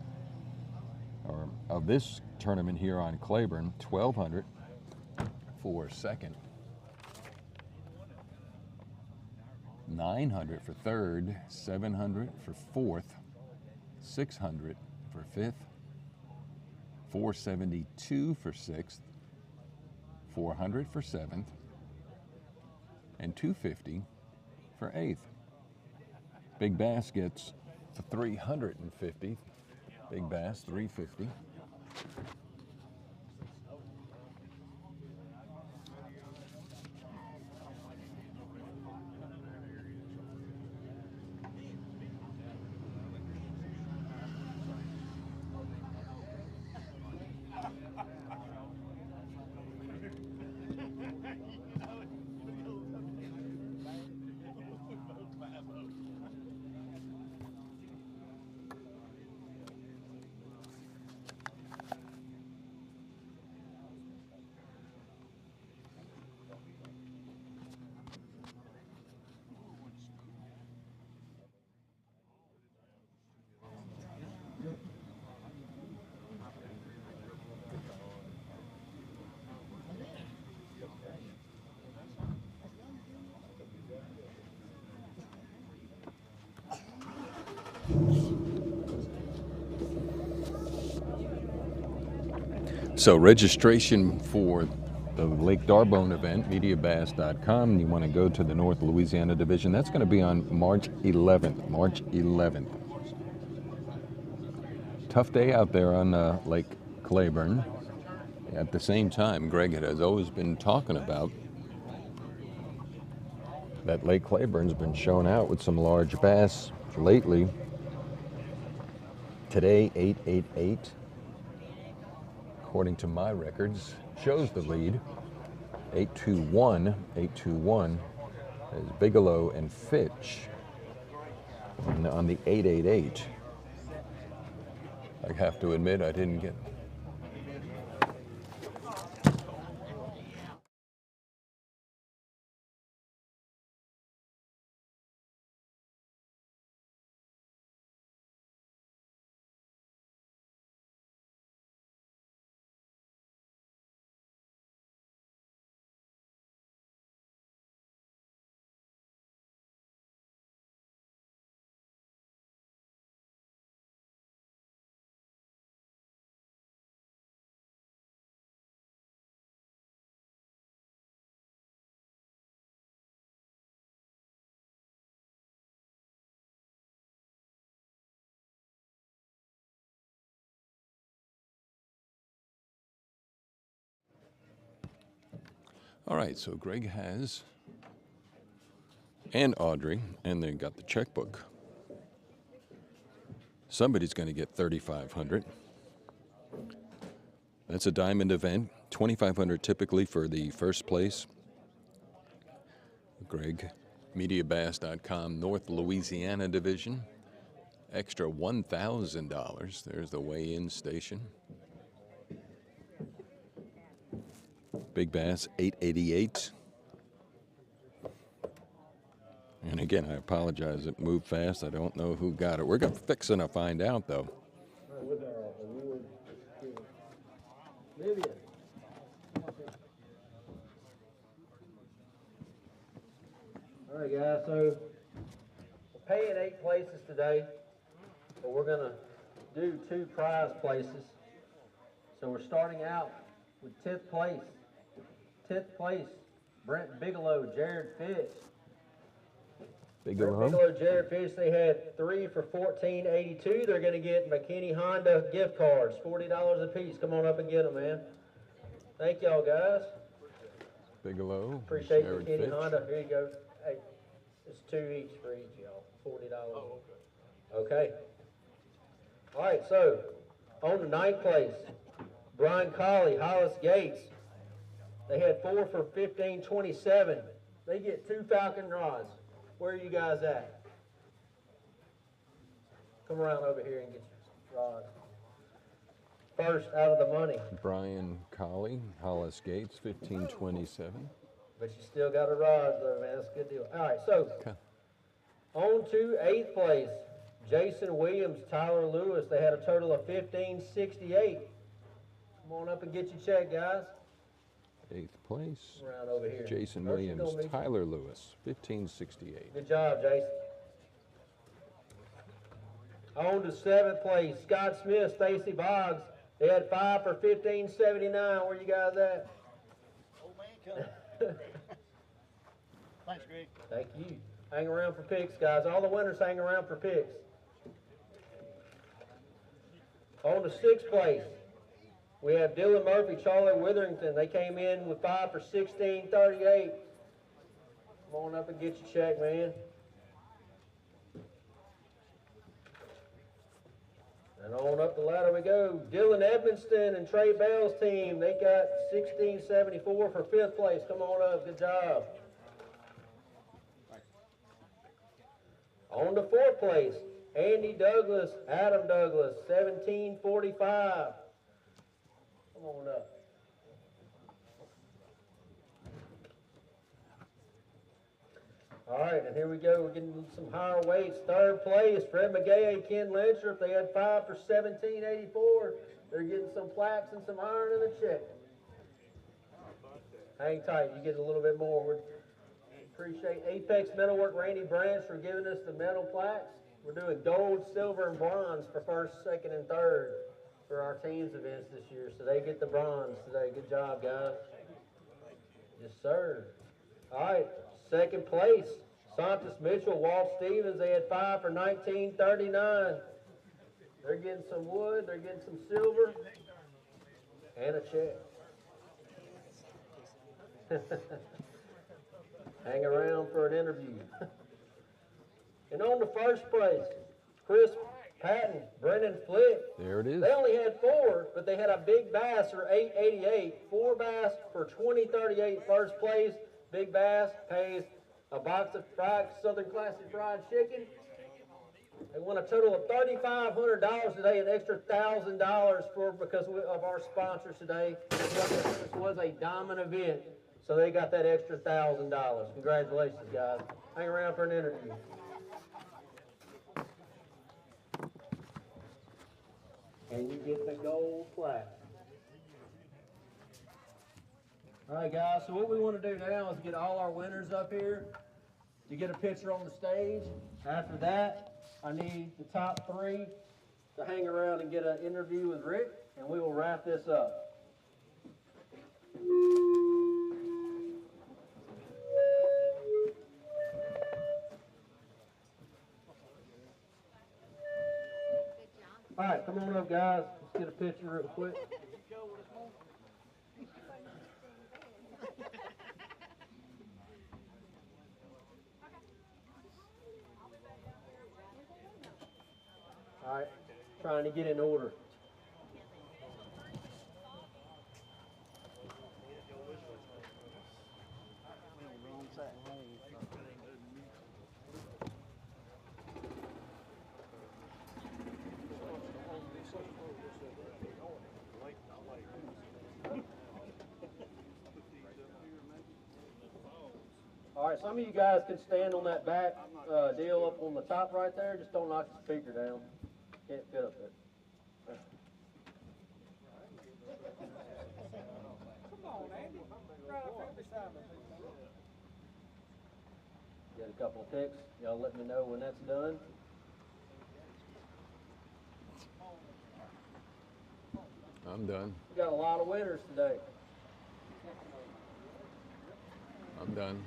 of this tournament here on Claiborne. $1,200 for second, $900 for third, $700 for fourth, $600 for fifth, $472 for sixth, $400 for seventh, and $250 for eighth. Big Bass gets the $350. Big Bass $350. So registration for the Lake D'Arbonne event, MediaBass.com, you want to go to the North Louisiana division. That's going to be on March 11th. March 11th. Tough day out there on Lake Claiborne. At the same time, Greg has always been talking about that Lake Claiborne's been showing out with some large bass lately. Today, 888. According to my records, shows the lead. 821 is Bigelow and Fitch on the 888. I have to admit I didn't get All right, so Greg has, and Audrey, and they got the checkbook. Somebody's going to get $3,500. That's a diamond event. $2,500 typically for the first place. Greg, MediaBass.com, North Louisiana division. Extra $1,000. There's the weigh-in station. Big bass, 888. And again, I apologize, it moved fast. I don't know who got it. We're fixing to find out, though. All right, guys, so we're paying 8 places today, but we're going to do 2 prize places. So we're starting out with 10th place. 10th place, Brent Bigelow, Jared Fish. Bigelow, Jared Fish, they had 3 for $14.82. They're going to get McKinney Honda gift cards, $40 a piece. Come on up and get them, man. Thank y'all, guys. Bigelow, Appreciate Jared McKinney Fitch. Honda. Here you go. Hey, it's 2 each for each, y'all. $40. Oh, okay. All right, so on the 9th place, Brian Colley, Hollis Gates. They had 4 for $15.27. They get 2 Falcon rods. Where are you guys at? Come around over here and get your rods. First out of the money. Brian Colley, Hollis Gates, 1527. But you still got a rod, though, man. That's a good deal. All right, so on to 8th place, Jason Williams, Tyler Lewis. They had a total of $15.68. Come on up and get your check, guys. 8th place, Around over here. Jason First Williams, you're gonna Tyler Lewis, 1568. Good job, Jason. On to 7th place, Scott Smith, Stacy Boggs. They had 5 for $15.79. Where you guys at? Old man coming. Thanks, Greg. Thank you. Hang around for picks, guys. All the winners hang around for picks. On to 6th place, we have Dylan Murphy, Charlie Witherington. They came in with 5 for $16.38. Come on up and get your check, man. And on up the ladder we go. Dylan Edmonston and Trey Bell's team, they got $16.74 for 5th place. Come on up. Good job. On to 4th place, Andy Douglas, Adam Douglas, $17.45. Come on up. All right, and here we go. We're getting some higher weights. 3rd place, Fred McGay, Ken Lyncher. They had 5 for $17.84. They're getting some plaques and some iron and a check. Hang tight. You get a little bit more. We appreciate Apex Metalwork, Randy Branch, for giving us the metal plaques. We're doing gold, silver, and bronze for 1st, 2nd, and 3rd for our teams events this year. So they get the bronze today. Good job, guys. Yes, sir. All right. 2nd place, Santos Mitchell, Walt Stevens. They had 5 for $19.39. They're getting some wood, they're getting some silver, and a check. Hang around for an interview. And on the 1st place, Chris Patton, Brendan Flick. There it is. They only had 4, but they had a big bass for $8.88. 4 bass for $20.38 1st place. Big Bass pays a box of fried Southern Classic fried chicken. They won a total of $3,500 today, an extra $1,000 because of our sponsors today. This was a diamond event, so they got that extra $1,000. Congratulations, guys. Hang around for an interview. And you get the gold plaque. All right, guys, so what we want to do now is get all our winners up here to get a picture on the stage. After that, I need the top 3 to hang around and get an interview with Rick, and we will wrap this up. All right, come on up, guys. Let's get a picture real quick. All right, trying to get in order. All right, some of you guys can stand on that back deal up on the top right there. Just don't knock the speaker down. Can't fit up there. Got a couple of ticks. Y'all let me know when that's done. I'm done. We got a lot of winners today. I'm done.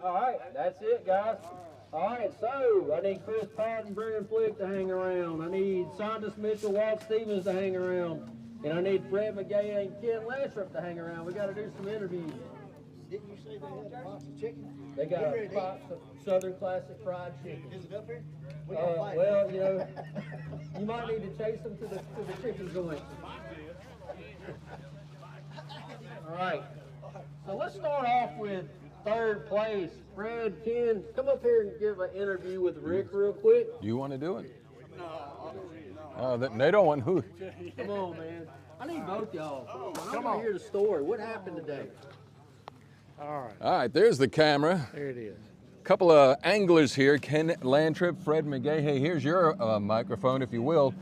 All right, that's it, guys. All right, so I need Chris Patton, Brennan Flick to hang around. I need Saunders Mitchell, Walt Stevens to hang around. And I need Fred McGay and Ken Lathrop to hang around. We got to do some interviews. Didn't you say they had a box of chicken? They got a box of Southern Classic fried chicken. Is it up here? Well, you know, you might need to chase them to the chicken joint. All right, so let's start off with third place. Fred, Ken, come up here and give an interview with Rick real quick. Do you want to do it? No. They don't want who? Come on, man. I need both y'all. I want to hear the story. What happened today? All right, All right, there's the camera. there it is. Couple of anglers here, Ken Lantrip, Fred McGay. Hey, here's your microphone, if you will.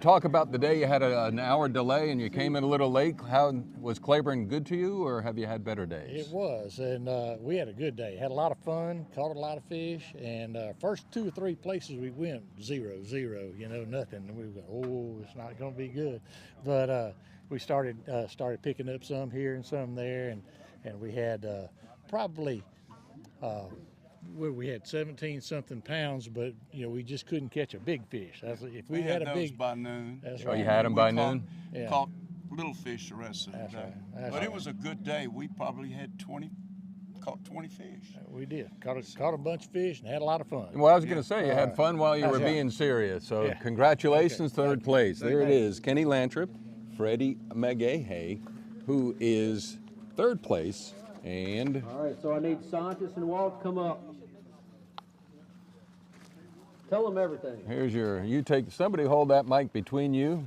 Talk about the day you had an hour delay and you came in a little late. How was Claiborne good to you, or have you had better days? It was, and we had a good day. Had a lot of fun, caught a lot of fish, and first 2 or 3 places we went 0, 0, you know, nothing. And we were going, oh, it's not going to be good. But we started picking up some here and some there, and we had probably. We had 17-something pounds, but you know we just couldn't catch a big fish. If we had a those big, by noon. that's Oh, right. you had them by noon? Yeah. Caught little fish the rest of the That's day. right. That's But right. it was a good day. We probably had caught 20 fish. We did caught a bunch of fish and had a lot of fun. Well, I was going to say, you had fun while you That's were right. being serious. So Yeah. congratulations, third place. There it is. Kenny Lantrip, Freddie McGay, who is third place. And All right, so I need Santos and Walt to come up. Tell them everything. here's somebody hold that mic between you.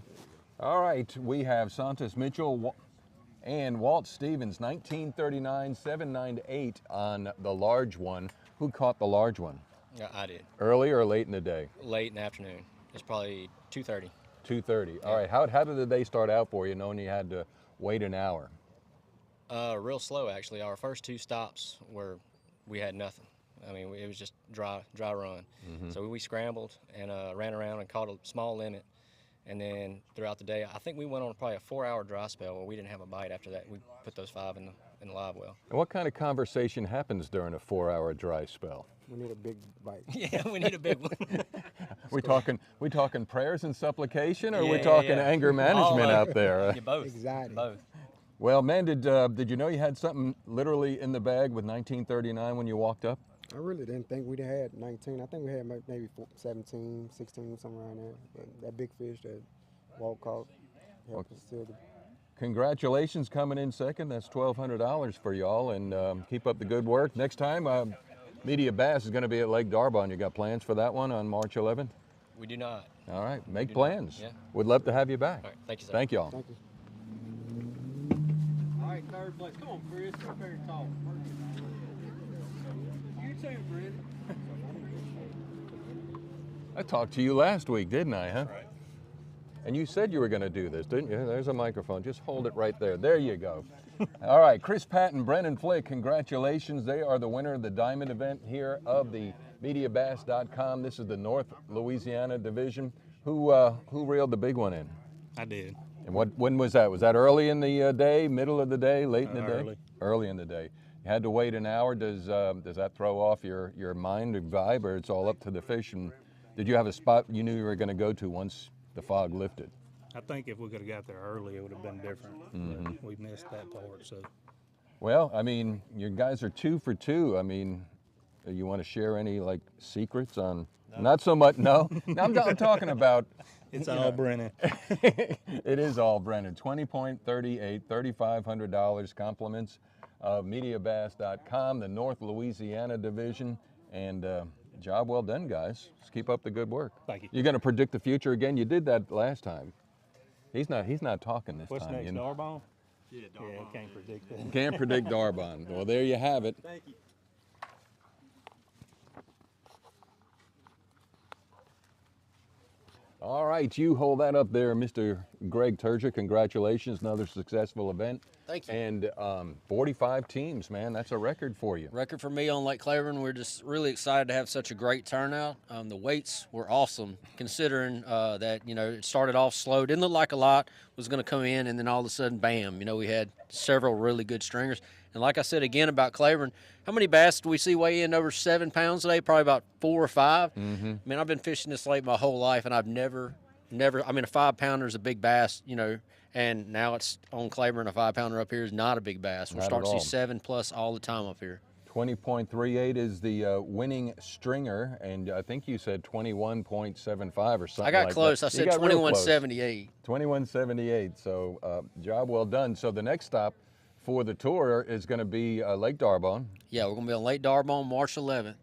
All right, we have Santos Mitchell and Walt Stevens, 1939, 798 on the large one. Who caught the large one? Yeah, I did. Early or late in the day? Late in the afternoon. It's probably 2:30. 2:30. All right, how did the day start out for you, knowing you had to wait an hour? Real slow, actually. Our first 2 stops we had nothing. I mean, it was just dry run. So we scrambled and ran around and caught a small limit. And then throughout the day, I think we went on probably a 4-hour dry spell where we didn't have a bite after that. We put those 5 in the live well. And what kind of conversation happens during a 4-hour dry spell? We need a big bite. Yeah, we need a big one. We talking prayers and supplication, or we Yeah, talking yeah. anger management All out there? Yeah, both. Anxiety. Both. Well, man, did you know you had something literally in the bag with 1939 when you walked up? I really didn't think we'd had 19. I think we had maybe 17, 16, somewhere around there. But that big fish that Walt caught helped us seal the. Congratulations coming in second. That's $1,200 for y'all, and keep up the good work. Next time, Media Bass is going to be at Lake Darbon. You got plans for that one on March 11th? We do not. All right, make do plans. not, yeah. Would love to have you back. All right, thank you, sir. Thank y'all. Thank you. All right, third place. Come on, Chris. Up there and talk. You too, Brandon. I talked to you last week, didn't I, huh? Right. And you said you were going to do this, didn't you? There's a microphone. Just hold it right there. There you go. All right, Chris Patton, Brennan Flick, congratulations. They are the winner of the Diamond event here of the MediaBass.com. This is the North Louisiana division. Who reeled the big one in? I did. And when was that? Was that early in the day, middle of the day, late in the day? Early. Early in the day. You had to wait an hour. Does that throw off your mind or vibe, or it's all up to the fish? And did you have a spot you knew you were going to go to once the fog lifted? I think if we could have got there early, it would have been different. But we missed that part. So Well, I mean, you guys are 2 for 2. I mean, you want to share any like secrets on? Not so much. No, no I'm talking about. it's all Brennan. It is all Brennan. 20.38, $3,500 compliments of MediaBass.com, the North Louisiana division, and job well done, guys. Just keep up the good work. Thank you. You're going to predict the future again. You did that last time. He's not talking this What's time. next, You know? Darbon? Yeah, can't predict that. Can't predict Darbon. Well, there you have it. Thank you. All right, you hold that up there, Mr. Greg Terzia. Congratulations, another successful event. Thank you. And 45 teams, man, that's a record for you. Record for me on Lake Claiborne. We're just really excited to have such a great turnout. The weights were awesome, considering that, you know, it started off slow. Didn't look like a lot was going to come in, and then all of a sudden, bam, you know, we had several really good stringers. And like I said again about Claiborne, how many bass do we see weigh in over 7 pounds today? Probably about 4 or 5. I mean, I've been fishing this lake my whole life, and I've never, I mean, a 5-pounder is a big bass, you know, and now it's on Claiborne, a 5-pounder up here is not a big bass. We're Not starting at to see all. 7+ all the time up here. 20.38 is the winning stringer, and I think you said 21.75 or something. I got like close. That. I You said got real close. 21.78. 21.78. So job well done. So the next stop for the tour is going to be Lake Darbon. Yeah, we're gonna be on Lake Darbon March 11th,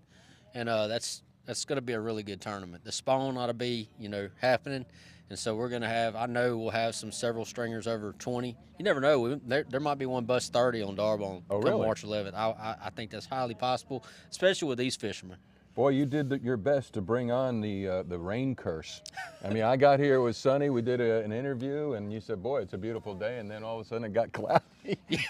and that's gonna be a really good tournament. The spawn ought to be, you know, happening, and so we're gonna have. I know we'll have several stringers over 20. You never know. There might be one bust 30 on Darbon Oh, come really? March 11th. I think that's highly possible, especially with these fishermen. Boy, you did your best to bring on the rain curse. I mean, I got here, it was sunny, we did an interview, and you said, boy, it's a beautiful day, and then all of a sudden it got cloudy.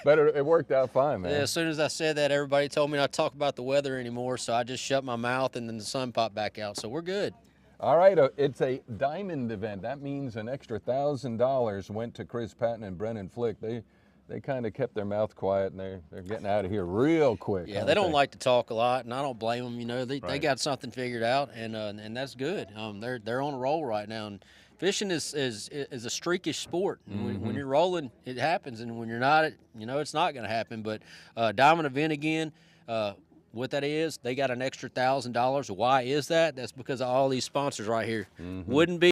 But it worked out fine, man. Yeah, as soon as I said that, everybody told me not to talk about the weather anymore, so I just shut my mouth, and then the sun popped back out, so we're good. All right, it's a diamond event. That means an extra $1,000 went to Chris Patton and Brennan Flick. They kind of kept their mouth quiet, and they're getting out of here real quick. Yeah, they don't like to talk a lot, and I don't blame them. You know, they Right. got something figured out, and that's good. They're on a roll right now, and fishing is a streakish sport. And when you're rolling, it happens, and when you're not, you know, it's not going to happen. But diamond event again. What that is, they got an extra $1,000. Why is that? That's because of all these sponsors right here. Wouldn't be